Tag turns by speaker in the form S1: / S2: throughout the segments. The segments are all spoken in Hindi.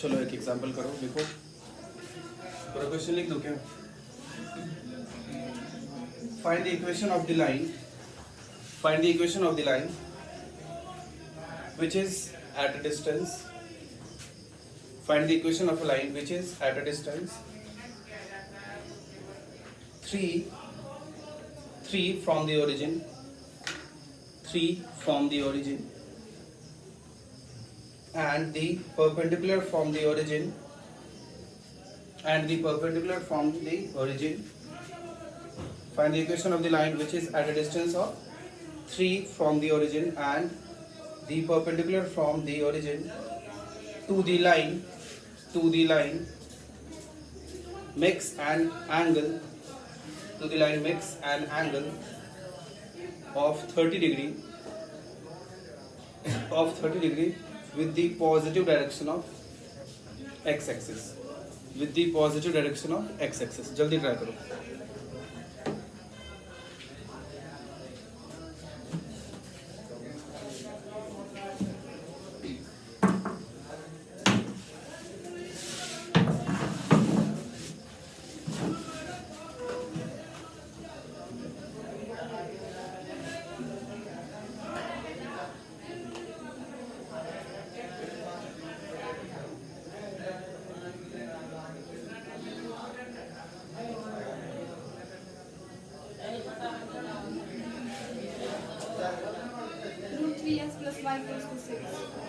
S1: चलो एक एग्जांपल करो, लिखो। पूरा क्वेश्चन लिख दो क्या? Find the equation of the line, find the equation of the line which is at a distance, find the equation of a line which is at a distance 3 from the origin, 3 from the origin, and the perpendicular from the origin, and the perpendicular from the origin. Find the equation of the line which is at a distance of 3 from the origin and the perpendicular from the origin to the line makes an angle, to the line makes an angle of 30 degree with the positive direction of x axis, with the positive direction of x axis. जल्दी ट्राई करो।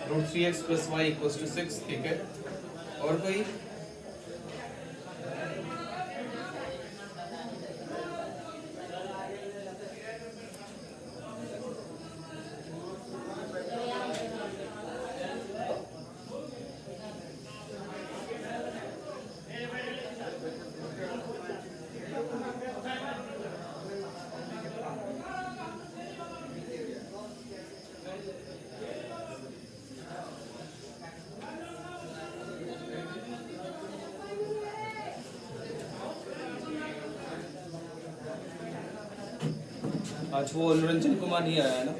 S1: Root 3x plus y equals to 6, ठीक है। और कोई? आज वो अनुरंजन कुमार नहीं आया है ना?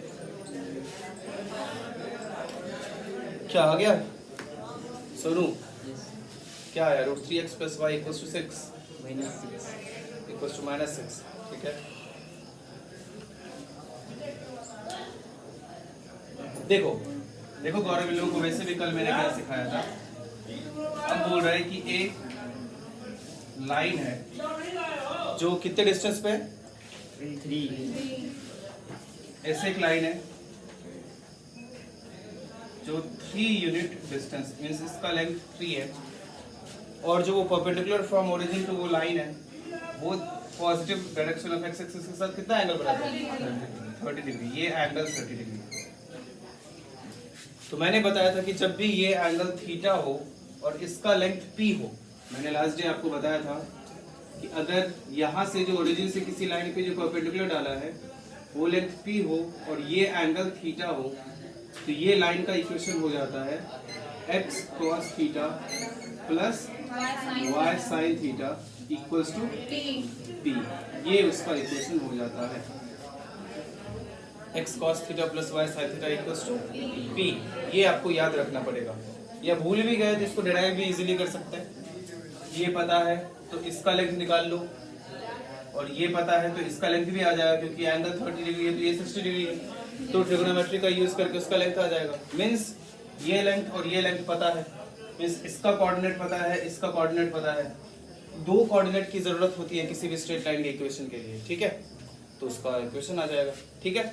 S1: क्या आ गया सोनू? क्या आया? Root 3x plus y equals to 6 equals to -6, ठीक है। देखो देखो गौरव, इन लोगों को वैसे भी कल मैंने क्या सिखाया था। अब बोल रहा है कि एक लाइन है जो कितने डिस्टेंस पे है? 3। ऐसे एक लाइन है जो 3 यूनिट डिस्टेंस मींस इसका लेंथ 3 है, और जो वो परपेंडिकुलर फ्रॉम ओरिजिन टू वो लाइन है वो positive direction of x axis के साथ कितना एंगल बनाता है? 30 डिग्री। ये एंगल 30 डिग्री। तो मैंने बताया था कि जब भी ये एंगल थीटा हो और इसका लेंथ p हो, मैंने लास्ट डे आपको बताया था कि अगर यहाँ से जो ओरिजिन से किसी लाइन पे जो परपेंडिकुलर डाला है वो लेंथ p हो और ये एंगल थीटा हो, तो ये लाइन का इक्वेशन हो जाता है x cos theta plus y sin theta equals to p। ये उसका इक्वेशन हो जाता है, x cos theta plus y sin theta equals to p। ये आपको याद रखना पड़ेगा, या भूल भी गए तो इसको डिराइव भी इजीली कर सकते हैं। ये पता है तो इसका लेंथ निकाल लो, और ये पता है तो इसका लेंथ भी आ जाएगा, क्योंकि एंगल 30 डिग्री है तो ये 60 डिग्री है, तो ट्रिगोनोमेट्री का यूज करके उसका लेंथ आ जाएगा। मींस ये लेंथ और ये लेंथ पता है, मींस इसका कोऑर्डिनेट पता है, इसका कोऑर्डिनेट पता है। 2 कोऑर्डिनेट की जरूरत होती है किसी भी स्ट्रेट लाइन के इक्वेशन के लिए, ठीक है। तो उसका इक्वेशन आ जाएगा, ठीक है।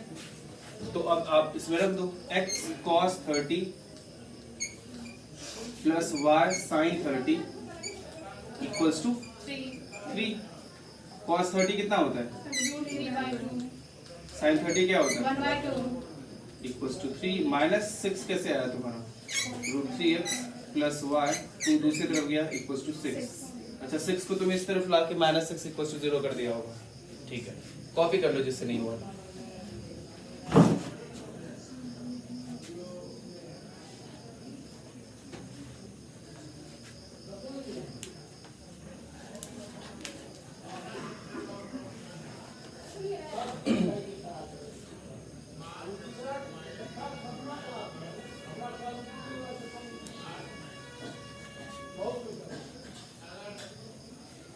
S1: तो अब आप इसमें रख दो x cos 30 plus y sin 30 equals to 3। cos 30 कितना होता है? sin 30 क्या होता है? इक्वल्स टू 3 माइनस 6 कैसे आया तुम्हारा? रूट 3x प्लस y, 2 दूसरी तरफ गया इक्वल्स टू 6। अच्छा 6 को तुम इस तरफ ला के -6 इक्वल्स टू 0 कर दिया होगा, ठीक है। कॉपी कर लो जिससे नहीं हुआ।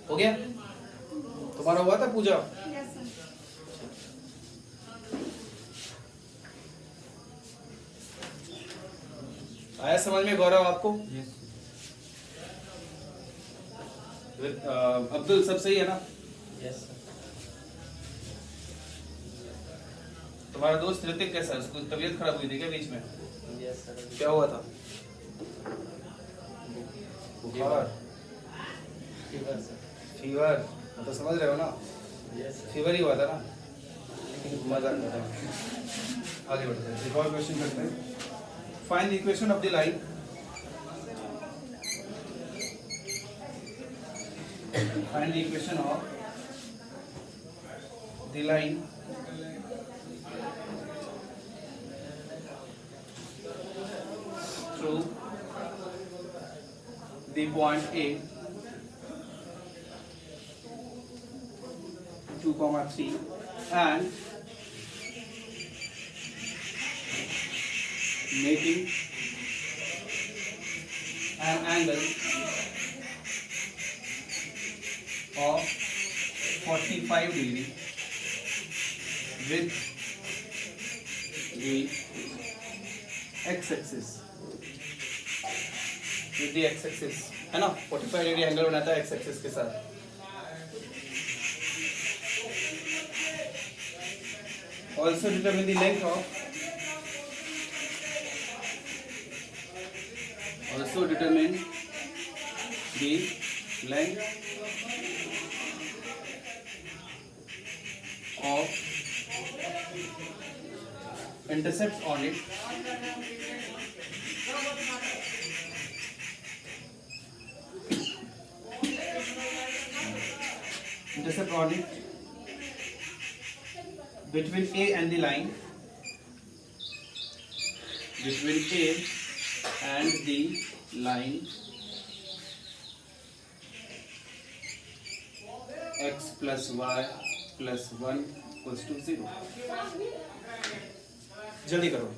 S1: हो गया? तुम्हारा हुआ था पूजा?
S2: Yes, sir.
S1: आया समझ में गौरव आपको?
S3: Yes.
S1: अब्दुल सब सही है ना?
S3: Yes, sir.
S1: तुम्हारा दोस्त ऋतिक कैसा है? उसको तबीयत खराब हुई थी क्या बीच में?
S3: Yes, sir.
S1: क्या हुआ था? बुखार,
S3: Fever, sir.
S1: फीवर, तो समझ रहे हो ना?
S3: Yes, sir.
S1: फीवर ही हुआ था ना? मजाक कर रहा हूँ। आगे बढ़ते हैं, एक और क्वेश्चन करते हैं। Find the equation of the line. Find the equation of the line through the point A 2, 3 and making an angle of 45 degree with the x-axis, with the x-axis है ना, 45 डिग्री एंगल बनाता है x-axis के साथ। Also determine the length of intercept on it between A and the line, x plus y plus 1 equals to 0। जल्दी करो।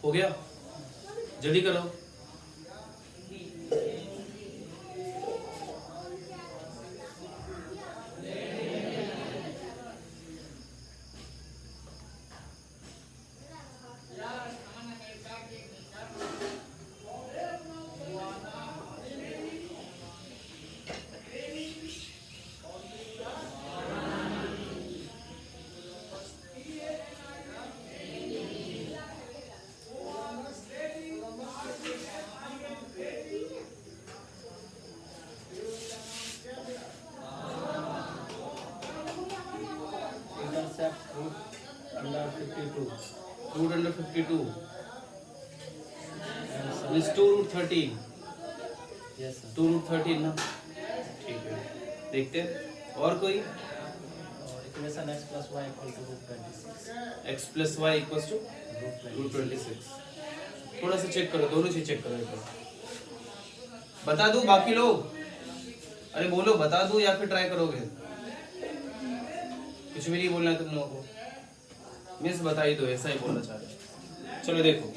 S1: हो गया? जल्दी करो।
S3: Intercept root under 52.
S1: Root under 52
S3: And sum-
S1: means 2 root 13।
S3: Yes, sir.
S1: 2 root 13 ना, ठीक है। देखते हैं और कोई।
S3: Equation x plus y equal to root 26.
S1: x plus y equals to
S3: Root
S1: root 26। थोड़ा सा चेक करो, दोनों चीज चेक करो एक बार। बता दूं बाकी लोग? अरे बोलो, बता दो या फिर ट्राई करोगे? कुछ भी नहीं बोलना है तुम लोगों को, मिस बता ही दो, ऐसा ही बोलना चाह रहे। चलो देखो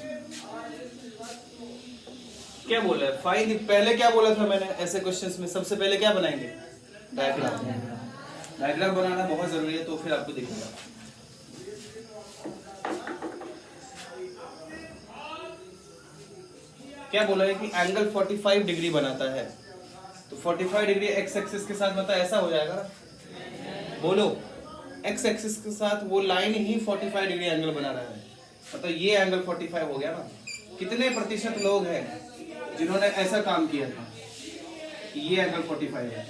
S1: क्या बोला है, फाइंड। पहले क्या बोला था मैंने ऐसे क्वेश्चंस में, सबसे पहले क्या बनाएंगे? डायग्राम। डायग्राम बनाना बहुत जरूरी है, तो फिर आपको दिखेगा। क्या बोला है कि एंगल 45 डिग्री बनाता है, तो 45 डिग्री एक्स एक्सिस के साथ मतलब ऐसा हो जाएगा ना, बोलो एक्स एक्सिस के साथ वो लाइन ही 45 डिग्री एंगल बना रहा है, मतलब ये एंगल 45 हो गया ना। कितने प्रतिशत लोग हैं जिन्होंने ऐसा काम किया था कि ये एंगल 45 है?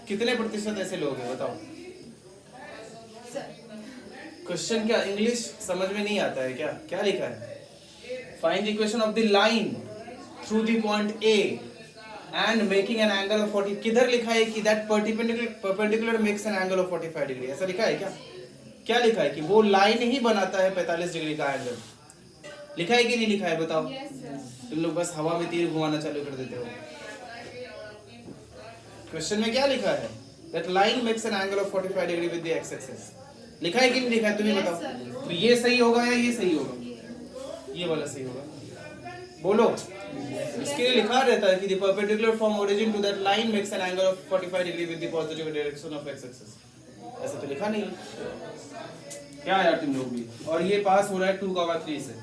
S1: कितने प्रतिशत ऐसे लोग हैं बताओ? क्वेश्चन क्या इंग्लिश समझ में नहीं आता है क्या? क्या लिखा है? Find the equation of the line through the point A and making an angle of 40। किधर लिखा है कि that perpendicular makes an angle of 45 degree? ऐसा लिखा है क्या? क्या लिखा है कि वो लाइन ही बनाता है 45 डिग्री का एंगल? लिखा है कि नहीं लिखा है बताओ? तुम लोग बस हवा में तीर घुमाना चालू कर देते हो। क्वेश्चन में क्या लिखा है? That line makes an angle of 45 degree with the x axis. लिखा है कि नहीं लिखा है? तुम ही बताओ। तो ये सही होगा या ये सही होगा? ये वाला सही होगा, बोलो। इसके लिए लिखा रहता है कि the perpendicular from origin to that line makes an angle of 45 degree with the positive direction of x axis। ऐसा तो लिखा नहीं है क्या यार तुम लोग भी? और ये पास हो रहा है 2,3 से।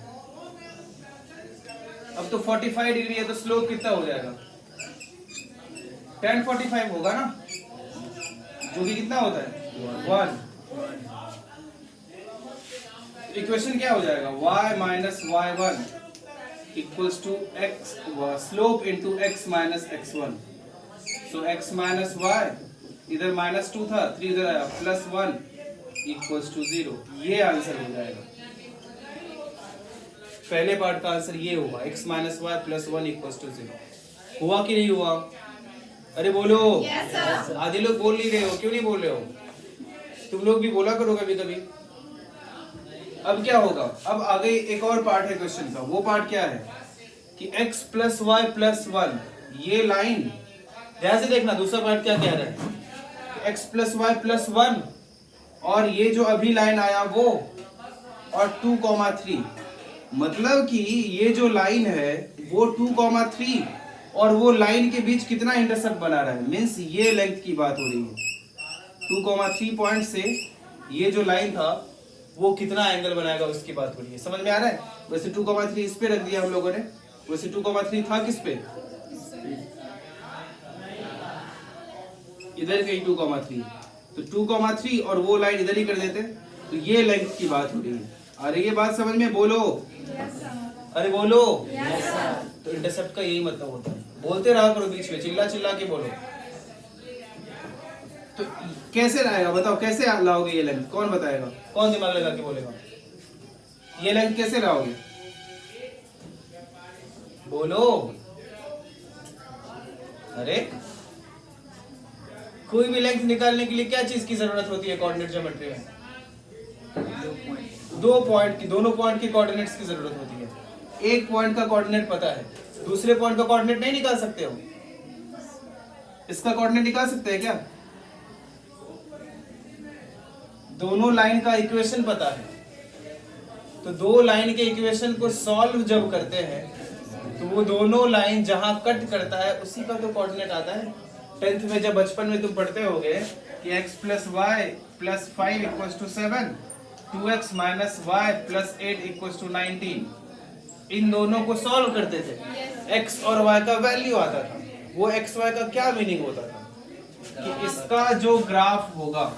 S1: अब तो 45 डिग्री है तो स्लोप कितना हो जाएगा? tan 45 होगा ना, जो कि कितना होता है 1। इक्वेशन क्या हो जाएगा? y minus y1 equals to x slope into x minus x1। So x minus y, इधर -2 था, 3 इधर आया, +1 इक्वल्स टू 0। ये आंसर हो जाएगा। पहले पार्ट का आंसर ये होगा, x minus y +1 equals to 0। हुआ कि नहीं हुआ? अरे बोलो। आधे लोग बोल नहीं रहे हो, क्यों नहीं बोल रहे हो? तुम लोग भी बोला करो कभी कभी। अब क्या होगा? अब आगे एक और पार्ट है क्वेश्चन का। वो पार्ट क्या है कि x प्लस वाई प्लस 1, ये लाइन ध्यान से देखना। दूसरा पार्ट क्या कह रहा है? x प्लस वाई प्लस 1 और ये जो अभी लाइन आया वो, और 2,3, मतलब कि ये जो लाइन है वो 2,3 और वो लाइन के बीच कितना इंटरसेप्ट बना रहा है, मीन्स ये लेंथ की बात हो रही है। 2,3 पॉइंट से ये जो लाइन था वो कितना एंगल बनाएगा उसकी बात हो रही है। समझ में आ रहा है? वैसे 2,3 इस पे रख दिया हम लोगों ने, वैसे 2,3 था किस पे? इधर गई 2,3, तो 2,3 और वो लाइन इधर ही कर देते, तो ये लेंथ की बात हो रही है। अरे ये बात समझ में? बोलो। अरे बोलो। तो इंटरसेप्ट का यही मतलब होता है। बोलते रहा करो, बीच में चिल्ला चिल्ला के बोलो। तो कैसे लाएगा बताओ? कैसे लाओगे ये लेंथ? कौन बताएगा? कौन दिमाग लगा के बोलेगा? ये लेंथ कैसे लाओगे? बोलो। अरे कोई भी लेंथ निकालने के लिए क्या चीज की जरूरत होती है कोऑर्डिनेट ज्योमेट्री में? 2 पॉइंट की, दोनों पॉइंट की कोऑर्डिनेट्स की जरूरत होती है। एक पॉइंट का कोऑर्डिनेट पता है, दूसरे पॉइंट का कोऑर्डिनेट नहीं निकाल सकते हो? इसका कोऑर्डिनेट निकाल सकते हैं क्या? दोनों लाइन का इक्वेशन पता है, तो दो लाइन के इक्वेशन को सॉल्व जब करते हैं तो वो दोनों लाइन जहां कट करता है उसी का तो कोऑर्डिनेट आता है। 10th में जब बचपन में तुम पढ़ते होगे कि x plus y plus 5 equals to 7, 2x minus y plus 8 equals to 19, इन दोनों को सॉल्व करते थे, x और y का वैल्यू आता था। वो x y का क्या मीनिंग होता था कि इसका जो ग्राफ होगा,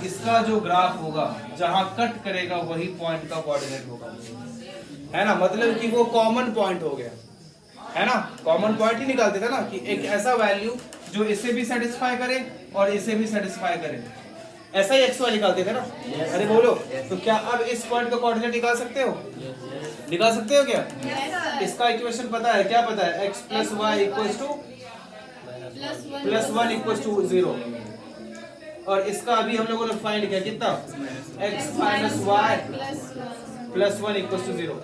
S1: इसका जो ग्राफ होगा जहां कट करेगा वही पॉइंट का कोऑर्डिनेट होगा, है ना? मतलब कि वो कॉमन पॉइंट हो गया, है ना? कॉमन पॉइंट ही निकालते थे ना कि एक ऐसा वैल्यू जो इसे भी सेटिस्फाई करे और इसे भी सेटिस्फाई करे, ऐसा ही एक्स वाई निकालते थे ना। अरे बोलो। तो क्या अब इस पॉइंट का कोऑर्डिनेट निकाल सकते हो? निकाल सकते हो क्या? इसका इक्वेशन पता है? क्या पता है? x plus y equals to plus 1 equals to 0, और इसका अभी हम लोगों ने फाइंड किया कितना? x minus y plus 1 equals to 0।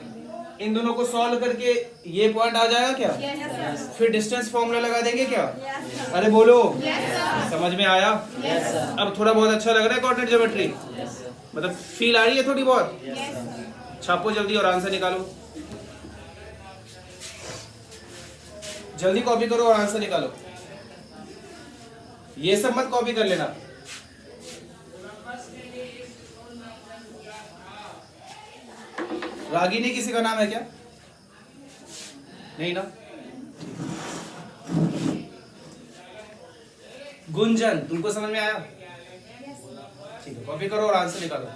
S1: इन दोनों को सॉल्व करके ये पॉइंट आ जाएगा क्या?
S2: Yes, sir.
S1: फिर डिस्टेंस फॉर्मूला लगा देंगे क्या?
S2: Yes, sir.
S1: अरे बोलो,
S2: Yes, sir.
S1: समझ में आया?
S2: Yes, sir.
S1: अब थोड़ा बहुत अच्छा लग रहा है कोऑर्डिनेट ज्योमेट्री,
S3: Yes, sir.
S1: मतलब फील आ रही है थोड़ी बहुत?
S2: Yes, sir.
S1: छापो जल्दी और आंसर निकालो, जल्दी कॉपी करो और आंसर निकालो। ये सब मत कॉपी कर लेना। रागिनी किसी का नाम है क्या? नहीं ना? गुंजन, तुमको समझ में आया? ठीक है, कॉपी करो और आंसर निकालो।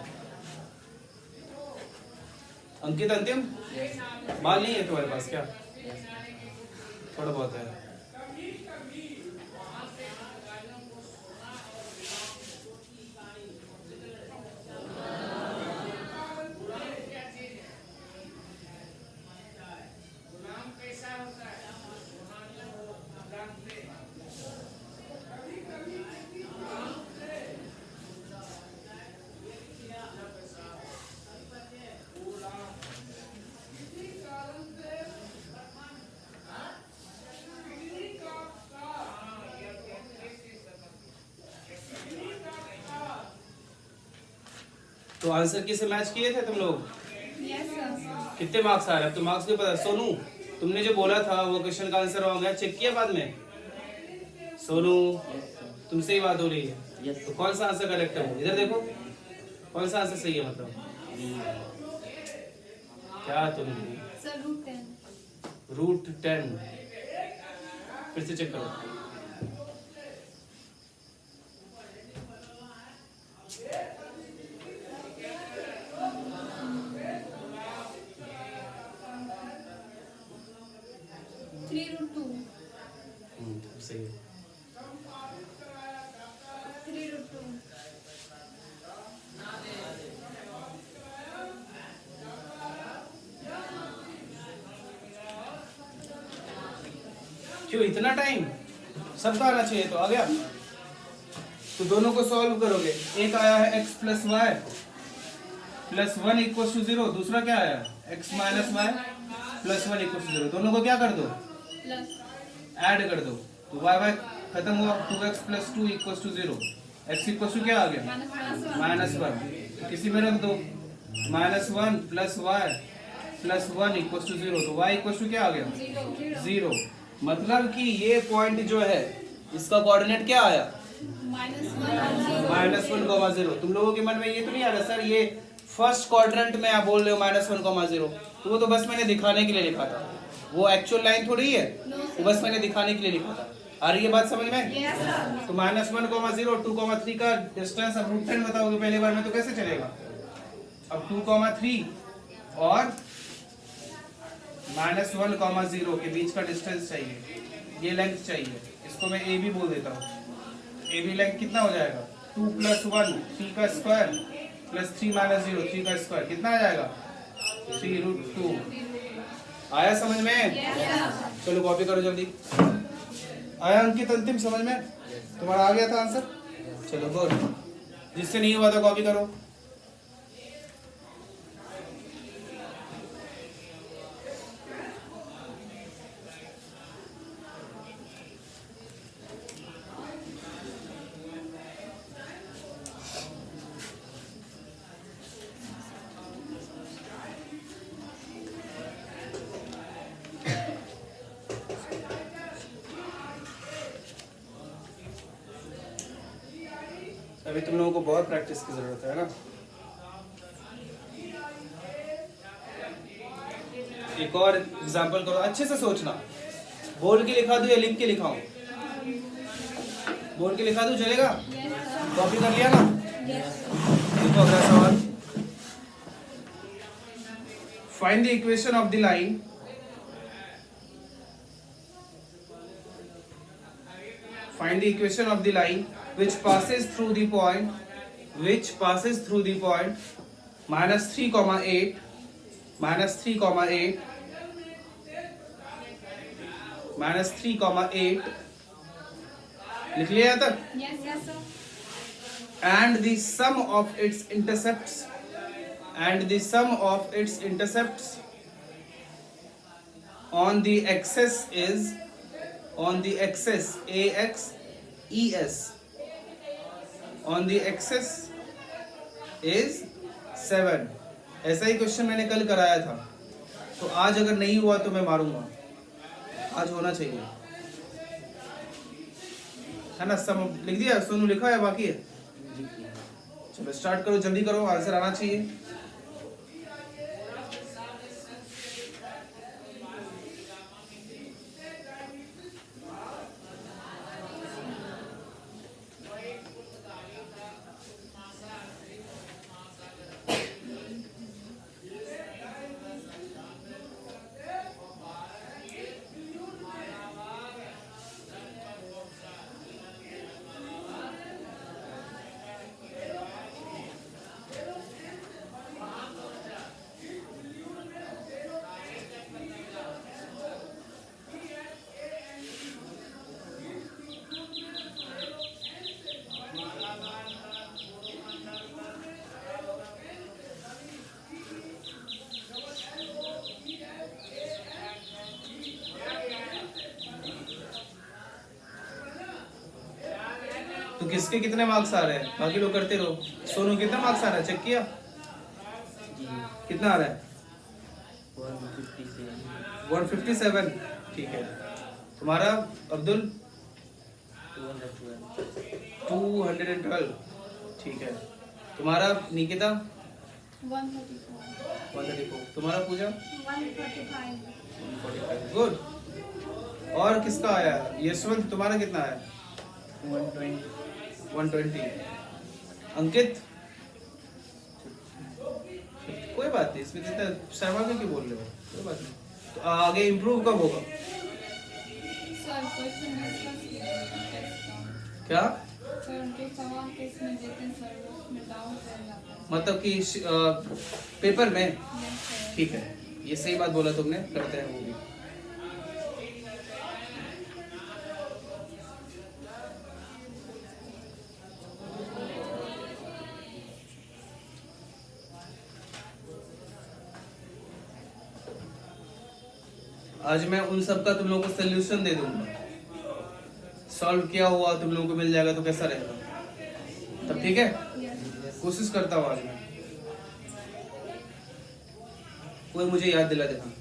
S1: अंकित अंतिम माल नहीं है तुम्हारे पास क्या? थोड़ा बहुत है। तो आंसर किसे मैच किए थे तुम लोग?
S2: Yes, sir.
S1: कितने मार्क्स आ रहे हैं? अब तो मार्क्स नहीं पता। सोनू, तुमने जो बोला था वो क्वेश्चन का आंसर रॉन्ग है, चेक किया बाद में? सोनू, तुमसे ही बात हो रही है।
S3: Yes.
S1: तो कौन सा आंसर करेक्ट है? इधर देखो, कौन सा आंसर सही है? मतलब क्या तुम
S2: Sir, root 10.
S1: √10 फिर से चेक करो।
S2: Three root 2.
S1: सही है।
S2: 3 root 2.
S1: क्यों इतना टाइम? सबका आना चाहिए। तो आ गया, तो दोनों को सॉल्व करोगे। एक आया है x plus y plus 1 equal to 0, दूसरा क्या आया? x minus y plus 1 equal to 0। दोनों को क्या कर दो?
S2: Plus.
S1: ऐड कर दो। तो वाई वाई खत्म हुआ, 2x plus 2 equal to 0। x equal to क्या आ गया?
S2: Minus 1.
S1: -1। किसी में रख दो, -1 plus y plus 1 equal to 0। तो y इक्वल टू क्या आ गया? 0। मतलब कि ये पॉइंट जो है इसका कोऑर्डिनेट क्या आया? -1,0। तुम लोगों के मन में ये तो नहीं आ रहा सर ये फर्स्ट क्वाड्रेंट में आप बोल रहे हो -1,0? तो वो तो बस मैंने दिखाने के लिए लिखा था, वो एक्चुअल लाइन थोड़ी है, वो बस मैंने दिखाने के लिए लिखा था। आ रही है बात समझ में?
S2: Yes, sir.
S1: तो -1,0 2,3 का डिस्टेंस अब √10 बताओगे पहले बार में तो कैसे चलेगा? अब 2,3 और -1,0 के बीच का डिस्टेंस चाहिए, ये लेंथ चाहिए। इसको मैं ए बी बोल देता हूँ। ए बी लेंथ कितना हो जाएगा? 2 + 1 3 का स्क्वायर प्लस 3 - 0 3 का स्क्वायर कितना आ जाएगा? 3√2। आया समझ में?
S2: Yes, sir.
S1: चलो कॉपी करो जल्दी। आया अंकित अंतिम समझ में? तुम्हारा आ गया था आंसर? चलो गुड। जिससे नहीं हुआ था कॉपी करो। अभी तुम लोगों को बहुत प्रैक्टिस की जरूरत है ना? एक और एग्जांपल करो, अच्छे से सोचना। बोल के लिखा दूं या लिख के लिखाऊं? बोल के लिखा दूं चलेगा?
S2: Yes, sir.
S1: कॉपी कर लिया ना?
S2: Yes.
S1: देखो अगला सवाल। Find the equation of the line find the equation of the line which passes through the point -3,8 -3,8 लिख लिया तक?
S2: Yes, yes, sir.
S1: and the sum of its intercepts on the axis is on the axis AX ES on the axis is 7। ऐसा ही क्वेश्चन मैंने कल कराया था, तो आज अगर नहीं हुआ तो मैं मारूंगा, आज होना चाहिए, है ना। सब लिख दिया? सोनू लिखा है बाकी है? चलो स्टार्ट करो, जल्दी करो, आंसर आना चाहिए। तो किसके कितने मार्क्स आ रहे हैं? बाकी लोग करते रहो। सोनू कितना मार्क्स आ रहा है, चेक किया? कितना आ रहा है? 157। ठीक है। तुम्हारा अब्दुल? 212। ठीक है। तुम्हारा निकिता? 134। तुम्हारा पूजा? 145। गुड। और किसका आया? यशवंत, तुम्हारा कितना आया? 120। अंकित? कोई बात नहीं, इसमें जितना शर्मा में क्यों बोल रहे हो, कोई बात नहीं। तो आगे इम्प्रूव कब होगा?
S2: सर क्वेश्चन डिस्कस
S1: क्या?
S2: सर उनके सवाल किसमें देते हैं सर, उसमें डाउट रह जाता है।
S1: मतलब कि पेपर में?
S2: Yes, sir.
S1: ठीक है, ये सही बात बोला तुमने, करते हैं वो भी। आज मैं उन सब का तुम लोगों को सोल्यूशन दे दूंगा, सॉल्व किया हुआ तुम लोगों को मिल जाएगा, तो कैसा रहेगा? तब ठीक है,
S2: Yes.
S1: कोशिश करता हूँ आज मैं। कोई मुझे याद दिला देना।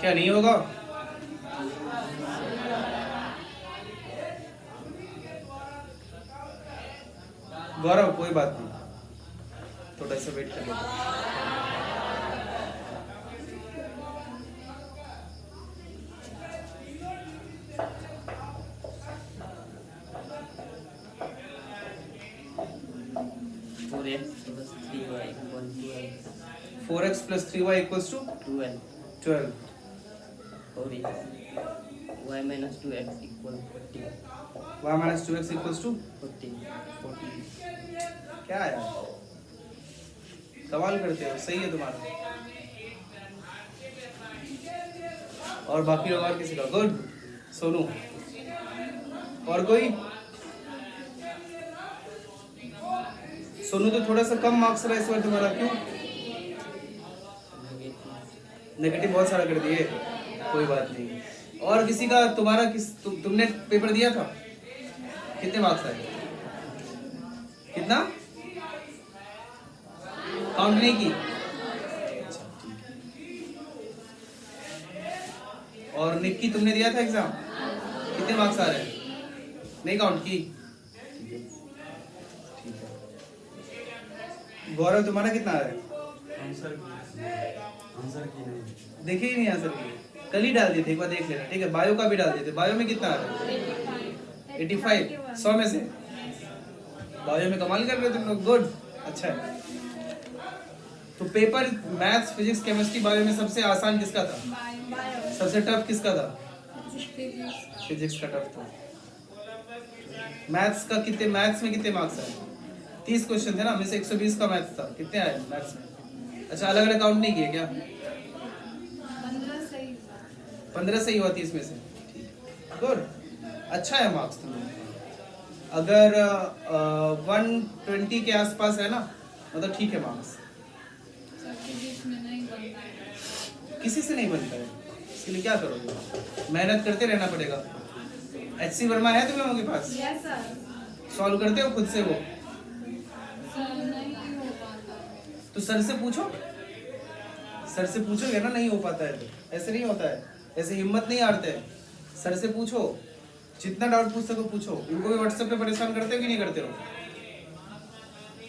S1: क्या नहीं होगा? गौरव कोई बात नहीं, थोड़ा सा वेट कर लो। 4x plus 3y equals to 12.
S3: y minus 2x equal 40.
S1: y minus 2x equals to
S3: 40.
S1: क्या यार सवाल करते हो, सही है तुम्हारा। और बाकी लोग और किसी का? गुड। सोनू और कोई? सोनू तो थोड़ा सा कम मार्क्स रहा इस बार तुम्हारा, क्यों? नेगेटिव बहुत सारा कर दिए, कोई बात नहीं। और किसी का? तुम्हारा तुमने पेपर दिया था, कितने मार्क्स आए? कितना काउंट नहीं की? और निक्की तुमने दिया था एग्जाम, कितने मार्क्स आ रहे हैं? नहीं काउंट की? ठीक है। गौरव तुम्हारा कितना आ रहा है?
S3: आंसर की नहीं।
S1: देखे ही नहीं आंसर की, कल ही डाल दिए थे, एक बार देख लेना, ठीक है। बायो का भी डाल दिए थे, बायो में कितना आ रहा है? 85 100 में से। बायो में कमाल कर रहे हो तुम लोग, गुड, अच्छा है। तो paper maths physics chemistry bio में सबसे आसान किसका था?
S2: बायो।
S1: सबसे टफ किसका था?
S2: फिजिक्स।
S1: फिजिक्स का टफ था। मैथ्स में कितने मार्क्स आए? 30 क्वेश्चन थे ना, में से 120 का मैथ्स था। कितने आए मैथ्स में? अच्छा, अलग अलग काउंट नहीं किए क्या? 15 सही हुआ 30 में से, गुड, अच्छा है मार्क्स तुम्हें। अगर 120 के आसपास है ना, मतलब ठीक है मार्क्स।
S2: फिजिक्स में नहीं बनता है।
S1: किसी से नहीं बनता है, इसके लिए क्या करोगे? मेहनत करते रहना पड़ेगा। HC वर्मा है तुम लोगों के पास?
S2: Yes sir.
S1: सॉल्व करते हो खुद से वो?
S2: सर नहीं हो पाता।
S1: तो सर से पूछो, सर से पूछोगे ना, नहीं हो पाता है तो। ऐसे नहीं होता है, ऐसे हिम्मत नहीं हारते हैं। सर से पूछो, जितना डाउट पूछ सको पूछो। उनको भी व्हाट्सएप पे परेशान करते हो कि नहीं करते हो?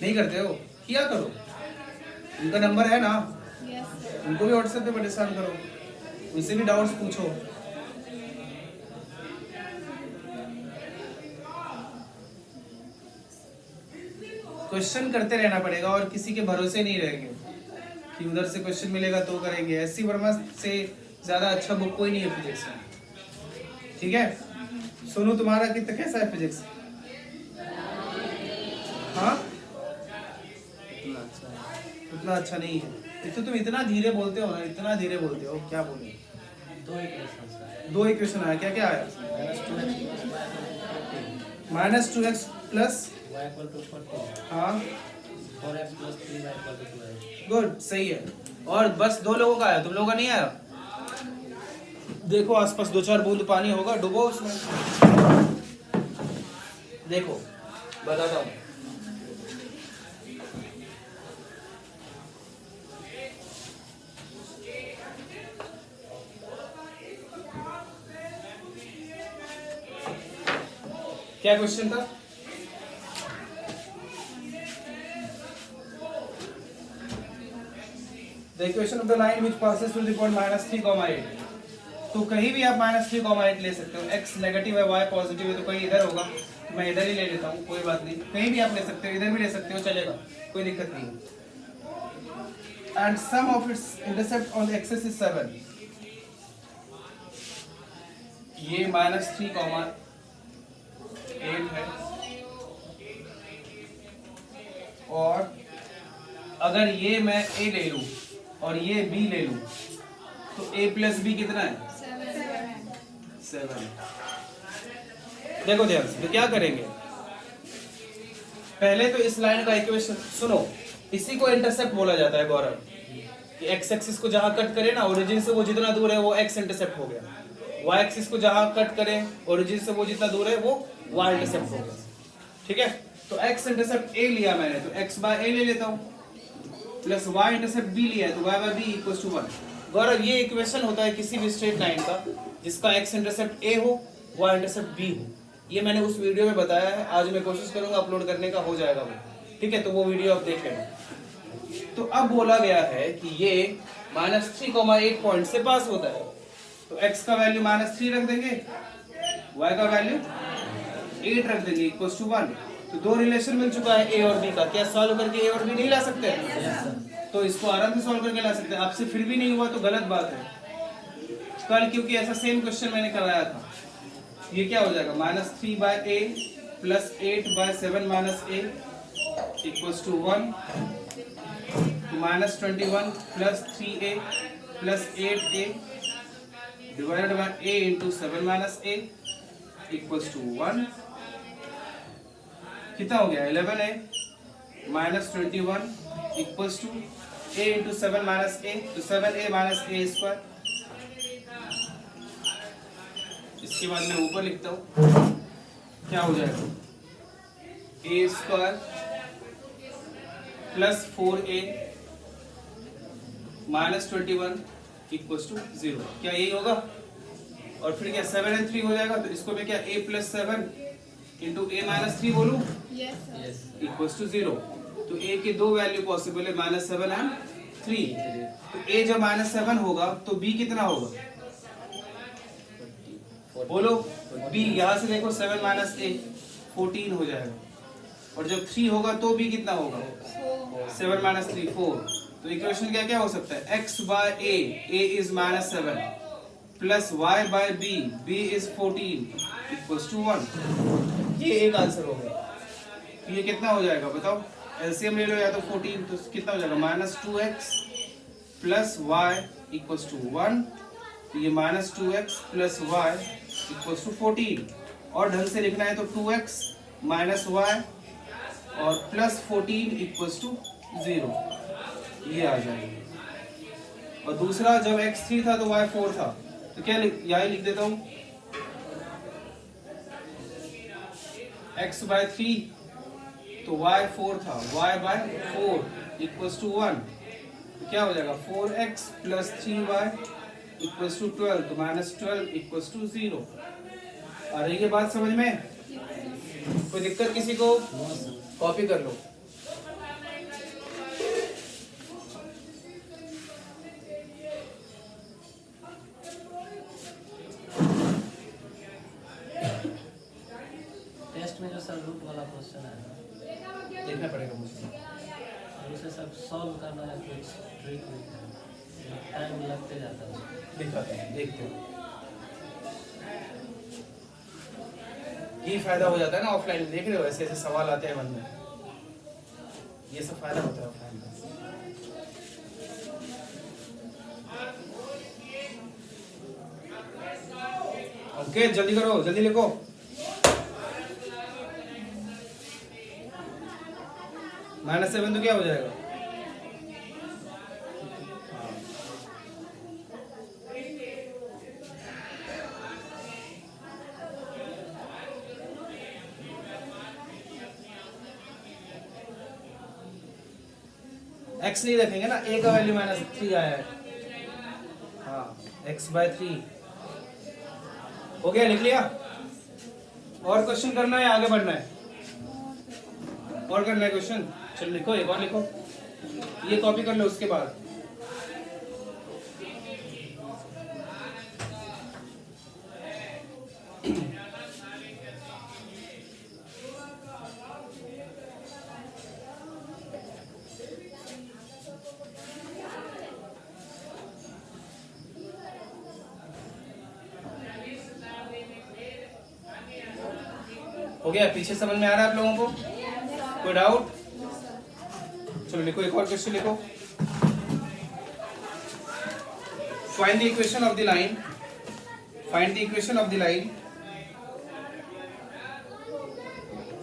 S1: नहीं करते हो, किया करो, उनका नंबर है ना,
S2: यस सर।
S1: उनको भी व्हाट्सएप पे परेशान करो, उनसे भी डाउट्स पूछो। क्वेश्चन करते रहना पड़ेगा और किसी के भरोसे नहीं रहेंगे कि उधर से क्वेश्चन मिलेगा तो करेंगे। एससी वर्मा से ज्यादा अच्छा बुक कोई नहीं है फिजिक्स में, ठीक है। सोनू तुम्हारा कितना कैसा है फिजिक्स? हाँ, उतना अच्छा नहीं है। एक तो तुम इतना धीरे बोलते हो ना, इतना धीरे बोलते हो, क्या बोले?
S3: 2 इक्वेशन।
S1: 2 इक्वेशन आया, क्या क्या आया? -2x plus
S3: y equal to 40,
S1: हाँ
S3: 4x plus 3y equal to 12।
S1: Good, सही है। और बस 2 लोगों का आया, तुम लोगों का नहीं आया? देखो आसपास 2-4 बूंद पानी होगा, डुबो उसमें, देखो बताता हूँ। क्या क्वेश्चन था? The equation of the line which passes through the point -3, 8। तो कहीं भी आप -3, 8 ले सकते हो। x नेगेटिव है, y पॉजिटिव है, तो कहीं इधर होगा, मैं इधर ही ले लेता हूँ, कोई बात नहीं। कहीं भी आप ले सकते हो, इधर भी ले सकते हो, चलेगा, कोई दिक्कत नहीं है। And sum of its intercept on the axis is 7। ये -3, 8 है, और अगर ये मैं a ले लूं और ये b ले लूं तो a प्लस b कितना है? 7। देखो ध्यान से, तो क्या करेंगे? पहले तो इस लाइन का इक्वेशन सुनो, इसी को इंटरसेप्ट बोला जाता है गौरव, कि x एक्सिस को जहां कट करे ना, ओरिजिन से वो जितना दूर है वो x इंटरसेप्ट हो गया। y एक्सिस को जहां कट करे, ओरिजिन से वो जितना दूर है वो y इंटरसेप्ट हो गया, ठीक है। तो x इंटरसेप्ट a लिया मैंने, तो x बाय a ले लेता हूं, प्लस y इंटरसेप्ट b लिया है, तो y by b equals to 1। Gaurav, ये इक्वेशन होता है किसी भी स्ट्रेट लाइन का जिसका x इंटरसेप्ट a हो, y इंटरसेप्ट b हो। ये मैंने उस वीडियो में बताया है, आज मैं कोशिश करूंगा अपलोड करने का, हो जाएगा वो, ठीक है। तो वो वीडियो आप देख लेना। तो अब बोला गया है कि ये -3, 8 पॉइंट से पास होता है, तो x का वैल्यू -3 रख देंगे, y का वैल्यू 8 रख देंगे, इक्वल्स टू 1। तो 2 रिलेशन मिल चुका है a और b का। क्या सॉल्व करके a और b नहीं ला सकते? तो इसको आराम से सॉल्व करके ला सकते हैं। आपसे फिर भी नहीं हुआ तो गलत बात है। कल क्योंकि ऐसा सेम क्वेश्चन मैंने कराया था। ये क्या हो जाएगा? -3/a plus 8/7 - a equals to 1, -21 plus 3a plus 8a divided by a into 7 - a equals to 1। कितना हो गया? 11a -21 equals to a into 7 - a, तो 7a - a स्क्वायर। इसके बाद मैं ऊपर लिखता हूँ, क्या हो जाएगा? a square plus 4a -21 equals to 0। क्या यही होगा? और फिर क्या 7 और 3 हो जाएगा, तो इसको मैं क्या a + 7 इंटू a - 3 बोलूं,
S2: yes sir.
S3: Yes।
S1: Equals to 0। तो a की दो वैल्यू पॉसिबल है, -7 एंड 3। तो a जब -7 होगा तो b कितना होगा, बोलो। b यहाँ से देखो 7 माइनस a 14 हो जाएगा, और जब 3 होगा तो b कितना होगा, 7 माइनस 3 4। तो इक्वेशन क्या क्या हो सकता है, x by a is -7 plus y by b is 14 equals to 1। ये एक आंसर हो गया। ये कितना हो जाएगा बताओ, एलसीएम ले लो या तो 14, तो कितना हो जाएगा, -2x plus y equals to 1। तो ये -2x plus y equals to 14। और ढंग से लिखना है तो 2x माइनस y और प्लस 14 इक्वल्स टू 0, ये आ जाएगा। और दूसरा जब x 3 था तो y 4 था, तो क्या यही लिख देता हूं, x by 3 तो y 4 था, y by 4 इक्वल्स टू 1। तो क्या हो जाएगा, 4x plus 3y equals to 12, तो -12 इक्वल्स टू 0। आ रही है बात समझ में, कोई दिक्कत किसी को, कॉपी कर लो।
S3: टेस्ट में जो सर रूट वाला क्वेश्चन है
S1: देखना पड़ेगा मुझे,
S3: उसे सब सॉल्व करना है, कुछ ट्रिक टाइम लगते जाता है।
S1: दिखाते हैं, देखते हैं। ये फायदा हो जाता है ना ऑफलाइन, देख रहे हो ऐसे ऐसे सवाल आते हैं मन में, ये सब फायदा होता है ऑफलाइन में। ओके जल्दी करो, जल्दी लिखो। -7 तो क्या हो जाएगा, x नहीं रखेंगे ना, a का वैल्यू -3 आया है, हाँ x by 3 हो गया, लिख लिया। और क्वेश्चन करना है, आगे बढ़ना है, और करना है क्वेश्चन, चलो लिखो, एक और लिखो, ये कॉपी कर लो उसके बाद। हो गया, पीछे समझ में आ रहा है आप लोगों को, कोई डाउट? चलो लिखो, एक और क्वेश्चन लिखो। Find the equation of the line, find the equation of the line,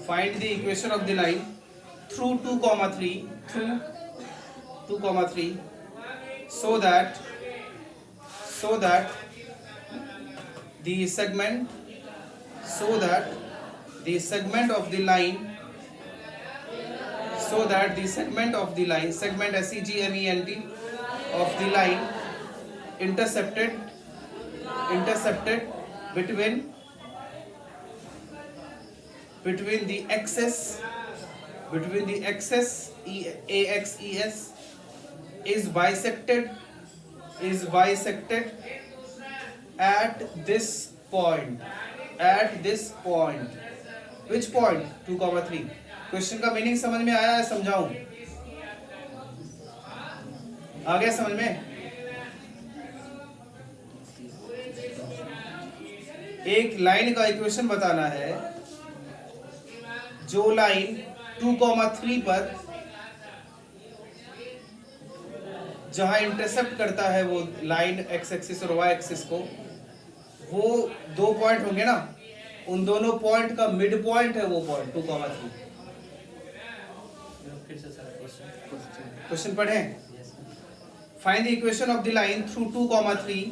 S1: find the equation of the line through 2,3 through 2,3 so that the segment the segment of the line segment segment of the line intercepted between the axis AX ES is bisected at this point, which point, 2,3। Question का मीनिंग समझ में आया है, समझाऊं, आ गया समझ में? एक लाइन का इक्वेशन बताना है, जो लाइन 2,3 पर जहां इंटरसेप्ट करता है वो लाइन एक्स एक्सिस और वाई एक्सिस को, वो दो पॉइंट होंगे ना, उन दोनों पॉइंट का मिड पॉइंट है वो पॉइंट 2,3। क्वेश्चन पढ़ें। Find the equation of the line through 2,3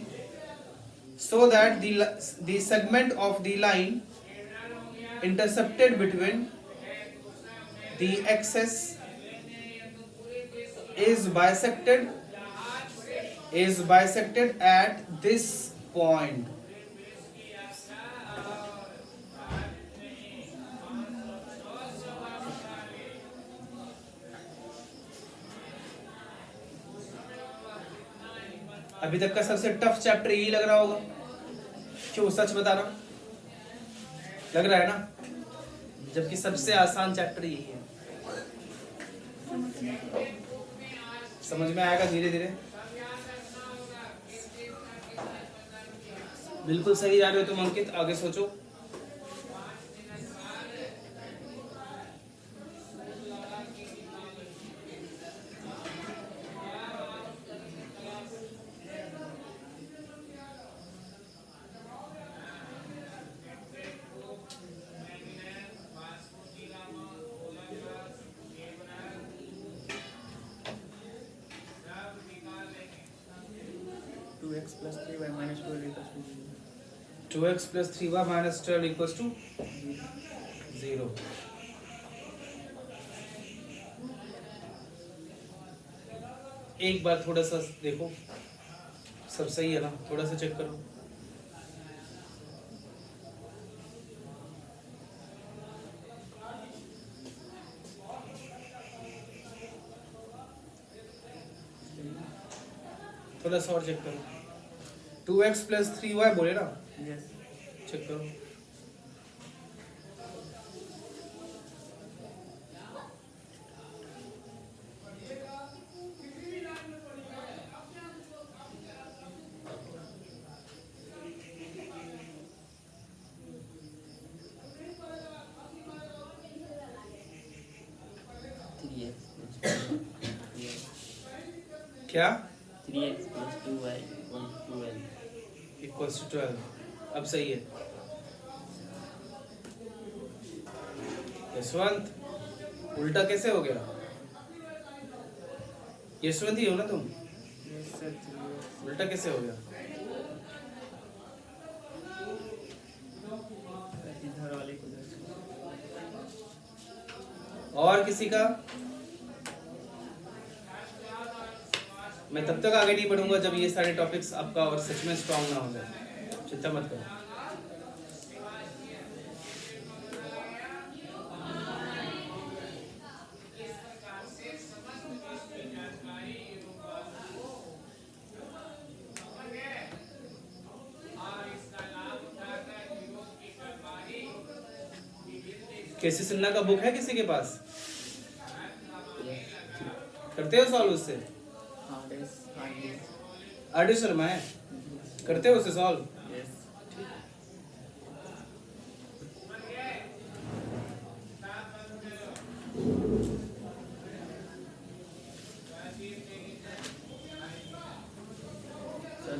S1: so that the segment of the line intercepted between the axis is bisected at this point। अभी तक का सबसे टफ चैप्टर यही लग रहा होगा, क्यों सच बताना, लग रहा है ना, जबकि सबसे आसान चैप्टर यही है। समझ में आएगा धीरे धीरे। बिल्कुल सही जा रहे हो तुम अंकित, आगे सोचो।
S4: Two x plus 3y minus 12 equals to
S1: 2x plus 3y minus 12 equals to 0। एक बार थोड़ा सा देखो, सब सही है ना, थोड़ा सा चेक करो। थोड़ा सा और चेक करो। 2x plus 3y बोले ना,
S4: यस
S1: चेक करो। क्या
S4: 3x plus 2y
S1: equals to 12, अब सही है। यशवंत उल्टा कैसे हो गया? यशवंत ही हो ना तुम?
S4: यस सर
S1: उल्टा कैसे हो गया?
S4: इधर वाले को
S1: और किसी का? मैं तब तक आगे नहीं बढ़ूंगा जब ये सारे टॉपिक्स आपका और सच में स्ट्रांग ना हो जाए, चिंता मत करो। केसी सिन्हा का बुक है किसी के पास? करते हो सॉल्व उससे? आरडी शर्मा है, करते हो उसे सॉल्व?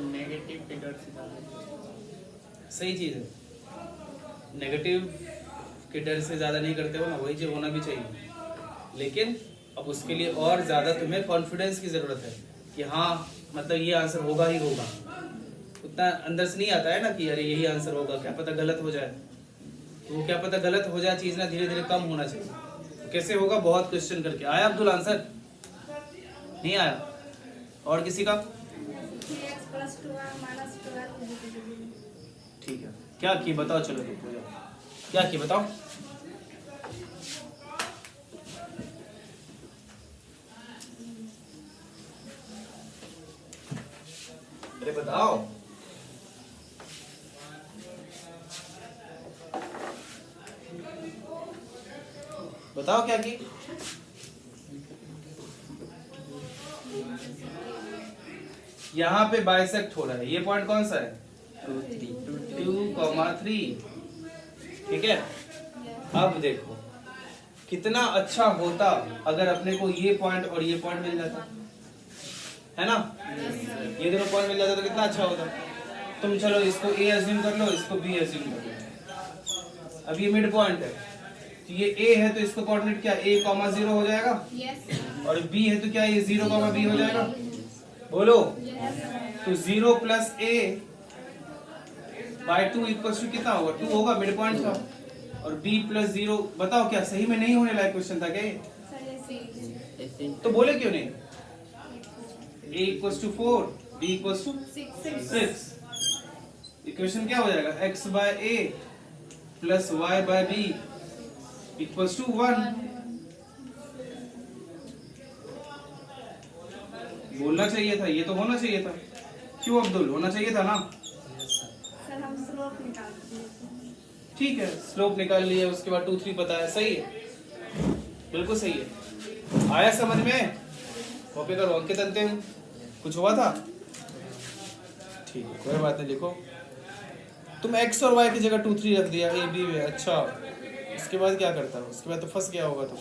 S4: नेगेटिव के डर से
S1: सही चीज है, नेगेटिव के डर से ज्यादा नहीं करते हो ना, वही चीज होना भी चाहिए। लेकिन अब उसके लिए और ज्यादा तुम्हें कॉन्फिडेंस की जरूरत है कि हाँ मतलब ये आंसर होगा ही होगा। उतना अंदर से नहीं आता है ना कि अरे यही आंसर होगा, क्या पता गलत हो जाए। तो वो क्या पता गलत हो जाए चीज ना धीरे धीरे कम होना चाहिए। तो कैसे होगा? बहुत क्वेश्चन करके। आया अब्दुल आंसर? नहीं आया? और किसी का?
S2: 3x plus 2y minus 12
S1: ठीक है, क्या की बताओ, चलो रुक हो जाओ, क्या की बताओ। अरे बताओ। बताओ क्या की? यहाँ पे बाइसेक्ट हो रहा है, ये पॉइंट कौन सा है? 2,3। ठीक है, अब देखो कितना अच्छा होता अगर अपने को ये पॉइंट और ये पॉइंट मिल जाता, है ना? ये दोनों पॉइंट मिल जाता तो कितना अच्छा होता। तुम चलो इसको ए अज्यूम कर लो, इसको बी अज्यूम कर लो। अब ये मिड पॉइंट है, तो ये ए है तो इसको कोऑर्डिनेट क्या a, 0 हो जाएगा, और b है तो क्या ये 0, b हो जाएगा। बोलो, तो 0 plus a by 2 equals to कितना होगा? 2 होगा, मिड पॉइंट था। और b प्लस 0, बताओ क्या सही में नहीं होने लायक क्वेश्चन था क्या ये? तो बोले क्यों नहीं? a equals to 4, b equals to 6। Equation क्या हो जाएगा? x by a plus y by b equals to 1। बोलना चाहिए था, ये तो होना चाहिए था। क्यों अब्दुल, होना चाहिए था ना।
S3: Yes sir.
S2: सर हम स्लोप निकालते हैं।
S1: ठीक है, स्लोप निकाल लिया, उसके बाद 2 3 पता है, सही है, बिल्कुल सही है। आया समझ में? कॉपी करो, अंकित अंतिम कुछ हुआ था? ठीक है, कोई बात नहीं, लिखो। तुम x और y की जगह 2 3 रख दिया a b में, अच्छा उसके बाद क्या करता है? उसके बाद तो फंस गया होगा तो।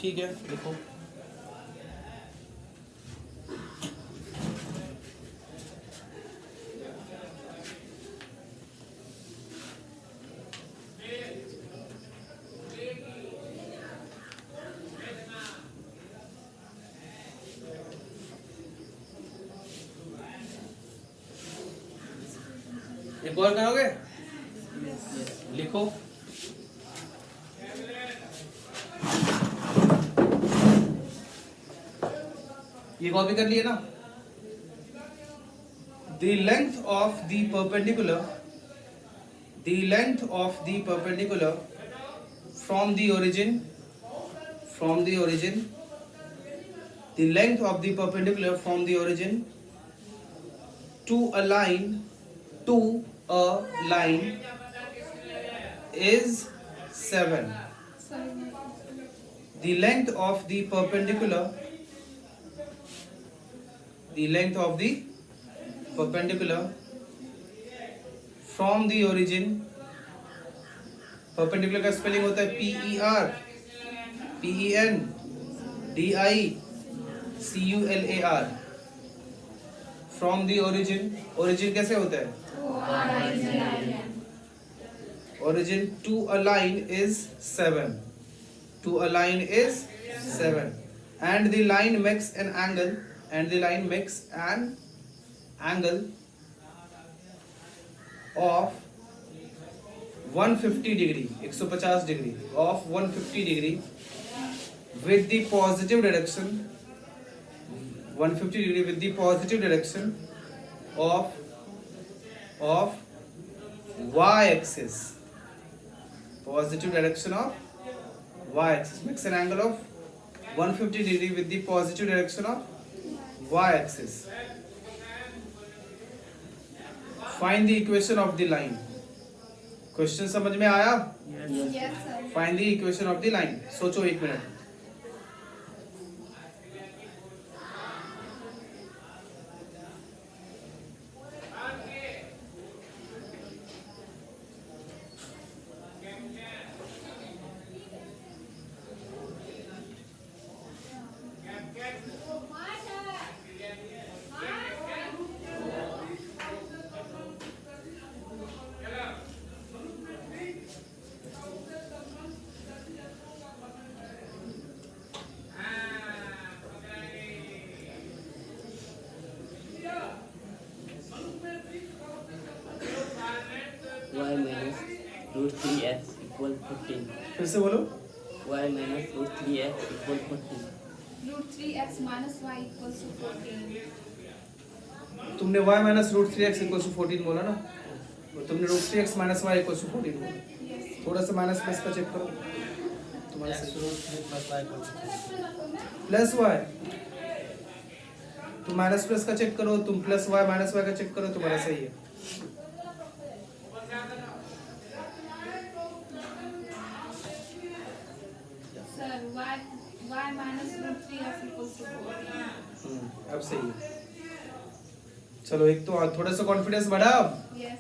S1: ठीक है, लिखो। एक और करोगे? लिखो। ये कॉपी कर लिए ना? The length of the perpendicular from the origin the length of the perpendicular from the origin to a line is 7.
S2: Sir
S1: The length of the perpendicular from the origin, perpendicular का स्पेलिंग होता है PER, from the origin कैसे होता है? Origin to a line is 7. And the line makes an angle of 150 degree, 150 degree of 150 degree with the positive direction, 150 degree with the positive direction of y-axis, positive direction of y-axis, makes an angle of 150 degree with the positive direction of y-axis. Find the equation of the line. Question समझ में आया?
S2: Yes sir.
S1: Find the equation of the line. सोचो 1 minute.
S4: y minus root 3x equal 14.
S1: फिर से बोलो।
S4: y minus root 3x equal 14.
S2: √3x minus y equals to 14.
S1: तुमने y minus root 3x equals to 14 बोला ना, और तुमने root 3x minus y equals to 14 बोला।
S2: Yes.
S1: थोड़ा सा माइनस प्लस का चेक करो तुम्हारे
S3: X
S1: से।
S3: root 3 plus y equal to 14.
S1: Plus y, तुम माइनस प्लस का चेक करो, तुम प्लस y माइनस y का चेक करो, तुम्हारा सही है।
S2: Sir, y minus √3x equals to 14.
S1: अब सही है। चलो एक तो थोड़ा सा कॉन्फिडेंस बढ़ा अब।
S2: Yes.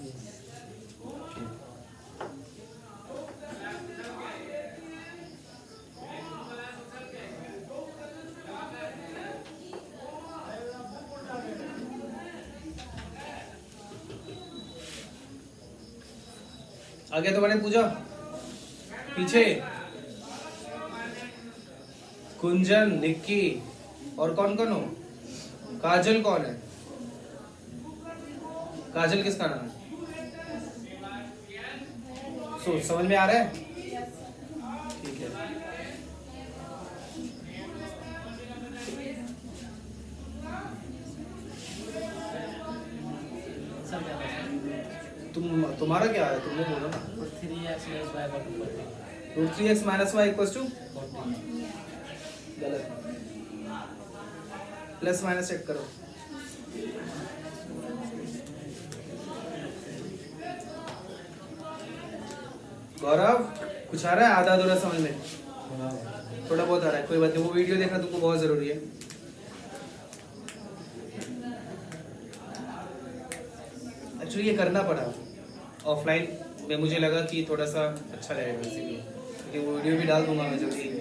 S1: आगे तुम्हारे पूजा पीछे कुंजन, निक्की और कौन कौन हो? काजल कौन है? काजल किसका नाम है? सोच, समझ में आ रहा है? ठीक है।
S3: सर क्या है?
S1: तुम्हारा क्या है? तुमने बोलो ना।
S3: root 3x minus y equal to 14.
S1: Root 3x minus y equals to
S3: 14.
S1: गलत, प्लस माइनस चेक करो। गौरव कुछ आ रहा है आधा अधूरा समझ में?
S3: थोड़ा
S1: थोड़ा बहुत आ रहा है, कोई बात नहीं, वो वीडियो देखना तुमको बहुत जरूरी है। एक्चुअली ये करना पड़ा ऑफलाइन में, मुझे लगा कि थोड़ा सा अच्छा रहेगा इसीलिए, क्योंकि वो वीडियो भी डाल दूंगा मैं जल्दी।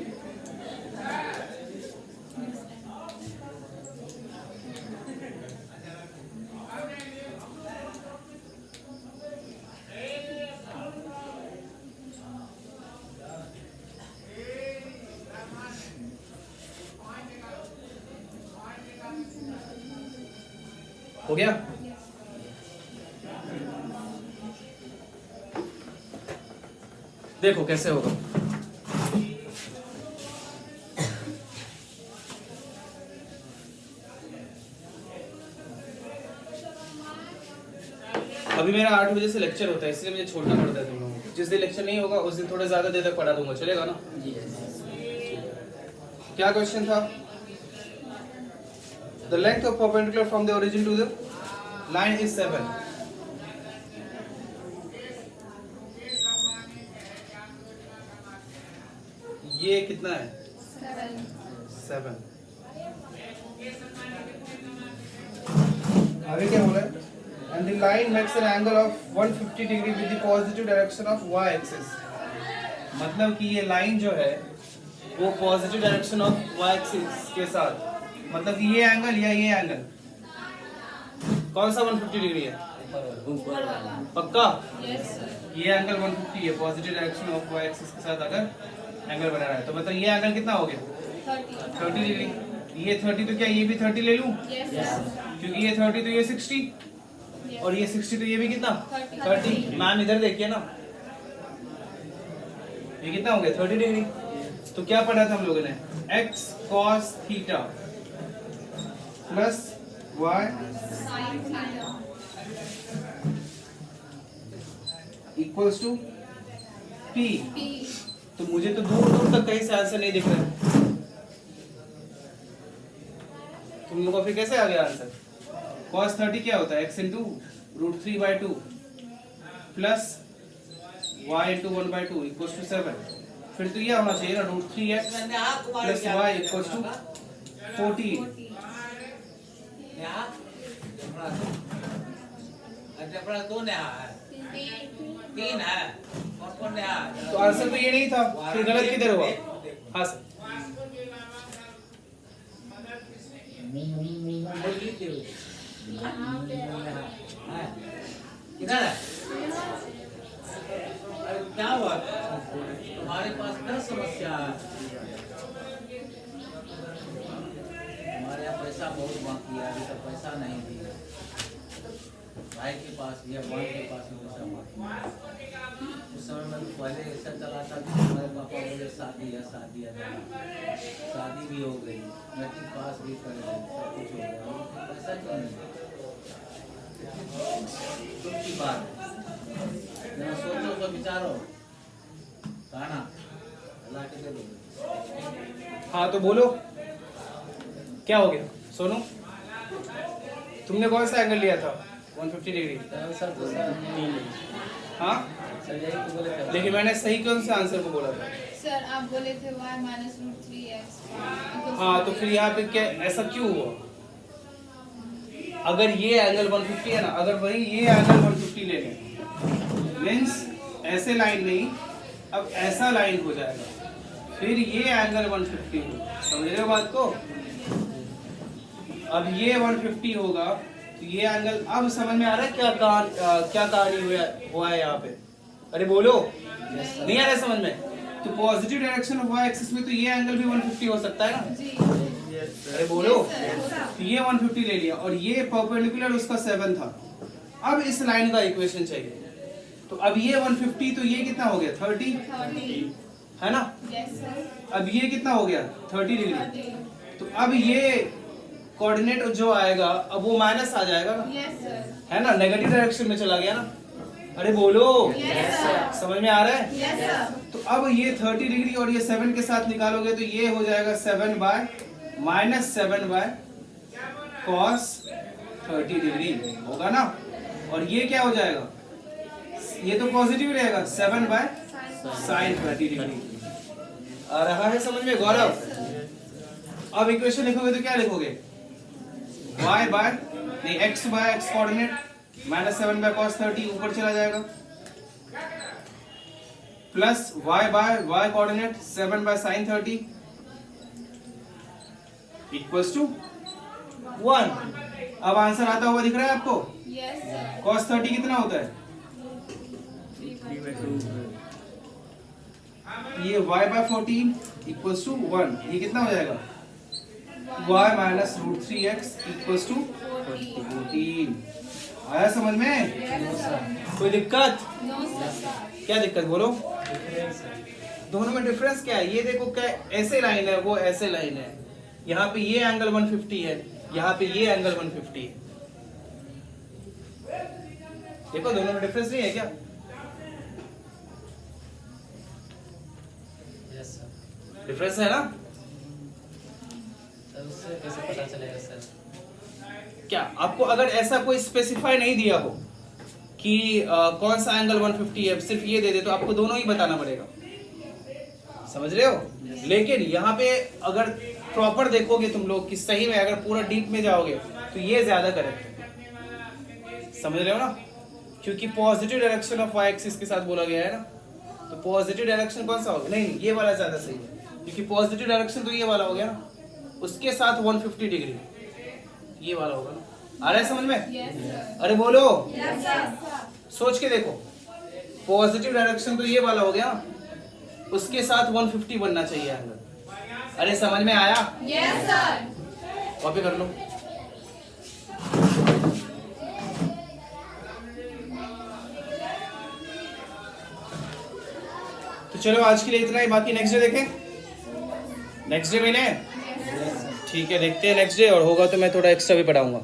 S1: हो गया? देखो कैसे होगा। अभी मेरा 8 बजे से लेक्चर होता है, इसलिए मुझे छोड़ना पड़ता है तुम लोगों को। जिस दिन लेक्चर नहीं होगा उस दिन थोड़ा ज्यादा देर तक पढ़ा दूंगा, चलेगा ना? क्या क्वेश्चन था? The length of perpendicular from the origin to the line is 7. ये कितना है? 7. आगे क्या हो रहा है? And the line makes an angle of 150 degree with the positive direction of y axis. मतलब कि ये लाइन जो है वो positive direction of y axis के साथ, मतलब कि ये एंगल या ये एंगल कौन सा 150 डिग्री है?
S4: ऊपर वाला।
S1: पक्का?
S2: Yes sir.
S1: ये एंगल 150 है, positive direction of y axis के साथ अगर एंगल बना रहा है, तो मतलब ये एंगल कितना हो गया? 30 डिग्री। ये 30 तो क्या ये भी 30 ले लूं?
S2: Yes sir.
S1: क्योंकि ये 30 तो ये 60 और ये 60 तो ये भी कितना? 30। मैम इधर देखिए ना, ये कितना हो गया? 30 डिग्री। तो क्या पढ़ा था हम लोगों ने? x cos theta plus y
S2: sine theta
S1: equals to p।
S2: p।
S1: तो मुझे तो दूर दूर तक कहीं से आंसर नहीं दिख रहा है, तुम लोगों को फिर कैसे आ गया आंसर? cos 30 क्या होता है? x into √3/2 plus y into 1/2 equals to 7। फिर तो ये होना चाहिए ना √3x plus y equals to 14।
S5: तीन है कौन है?
S1: तो आंसर तो ये नहीं था, फिर गलत किधर हुआ? हाँ सर।
S5: किधर है? अरे क्या हुआ? तुम्हारे पास क्या समस्या है? हमारे यहाँ पैसा बहुत बाकी है, अभी तक पैसा नहीं दिया। भाई के पास या बहन के पास पैसा बाकी। उस समय में तो पहले ऐसा चला था कि हमारे पापा बोले शादी है शादी है, शादी भी हो गई, मैट्रिक पास भी कर गई, सब कुछ हो गया, पैसा क्यों नहीं? दुख की बात है, जरा सोचो तो विचारो, कहा ना अल्लाह के दे दो।
S1: हाँ तो बोलो क्या हो गया? सोनू तुमने कौन सा एंगल लिया था? 150 डिग्री।
S3: आंसर तो सर नहीं है।
S1: हाँ
S3: सर यही तो बोले थे।
S1: लेकिन मैंने सही कौन से आंसर को बोला था?
S2: सर आप बोले थे y माइनस √3x।
S1: हाँ तो फिर यहाँ पे क्या ऐसा क्यों हुआ? अगर ये एंगल 150 है ना, अगर वही ये एंगल 150 ले लें, मीन्स ऐसे लाइन नहीं, अब ऐसा लाइन हो जाएगा, फिर ये एंगल 150 होगा। समझ रहे हो बात को? अब ये 150 होगा तो ये एंगल, अब समझ में आ रहा है क्या कहानी हुआ है यहाँ पे? अरे बोलो, नहीं आ रहा है समझ में? तो positive direction of y axis में तो ये एंगल भी 150 हो सकता है ना?
S2: जी।
S1: अरे बोलो,
S2: Yes, sir.
S1: तो ये 150 ले लिया और ये परपेंडिकुलर उसका 7 था। अब इस लाइन का इक्वेशन चाहिए, तो अब ये 150 तो ये कितना हो गया? 30
S2: 30।
S1: है ना?
S2: Yes sir.
S1: अब ये कितना हो गया? 30 डिग्री।
S2: 30।
S1: तो अब ये कोऑर्डिनेट जो आएगा अब वो माइनस आ जाएगा ना,
S2: यस सर।
S1: है ना? नेगेटिव डायरेक्शन में चला गया ना। अरे बोलो,
S2: Yes, sir.
S1: समझ में आ रहा है?
S2: Yes sir.
S1: तो अब ये 30 डिग्री और ये 7 के साथ निकालोगे तो ये हो जाएगा 7 बाय cos 30 डिग्री होगा ना। और ये क्या हो जाएगा? ये तो पॉजिटिव रहेगा, 7 बाय साइन 30 डिग्री। आ रहा है समझ में गौरव? अब इक्वेशन लिखोगे तो क्या लिखोगे? y बाय नहीं x by x coordinate minus 7 by cos 30 ऊपर चला जाएगा, plus y by y coordinate 7 by sin 30 equals to 1। अब आंसर आता हुआ दिख रहा है आपको?
S2: Yes, sir.
S1: cos 30 कितना होता है? ये y बाय 14 इक्वल्स टू 1, ये कितना हो जाएगा? y minus root 3x equals to 14। आया समझ में?
S2: Yes, sir.
S1: कोई दिक्कत?
S2: No, sir.
S1: क्या दिक्कत बोलो?
S3: डिफरेंस है।
S1: दोनों में डिफरेंस क्या है? ये देखो क्या ऐसे लाइन है, वो ऐसे लाइन है। यहाँ पे ये एंगल 150 है, यहाँ पे ये एंगल 150 है। देखो दोनों में डिफरेंस नहीं है क्या?
S3: Yes sir.
S1: डिफरेंस है ना?
S3: तो उससे कैसे पता चलेगा सर?
S1: क्या आपको अगर ऐसा कोई स्पेसिफाई नहीं दिया हो कि कौन सा एंगल 150 है, सिर्फ ये दे दे तो आपको दोनों ही बताना पड़ेगा। समझ रहे हो? लेकिन यहाँ पे अगर प्रॉपर देखोगे तुम लोग कि सही में अगर पूरा डीप में जाओगे तो ये ज्यादा करेक्ट है। समझ रहे हो ना? क्योंकि positive direction of y axis के साथ बोला गया है ना, तो पॉजिटिव डायरेक्शन कौन सा होगा? नहीं, ये वाला ज्यादा सही है, क्योंकि पॉजिटिव डायरेक्शन तो ये वाला हो गया ना, उसके साथ 150 डिग्री ये वाला होगा ना। आ रहा है समझ में?
S2: Yes, sir.
S1: अरे बोलो,
S2: Yes, sir.
S1: सोच के देखो, पॉजिटिव डायरेक्शन तो ये वाला हो गया, उसके साथ 150 बनना चाहिए एंगल। अरे समझ में आया?
S2: Yes, sir.
S1: कॉपी कर लो। तो चलो आज के लिए इतना ही, बाकी नेक्स्ट डे देखें। नेक्स्ट डे मिले? ठीक है, देखते हैं नेक्स्ट डे, और होगा तो मैं थोड़ा एक्स्ट्रा भी पढ़ाऊंगा।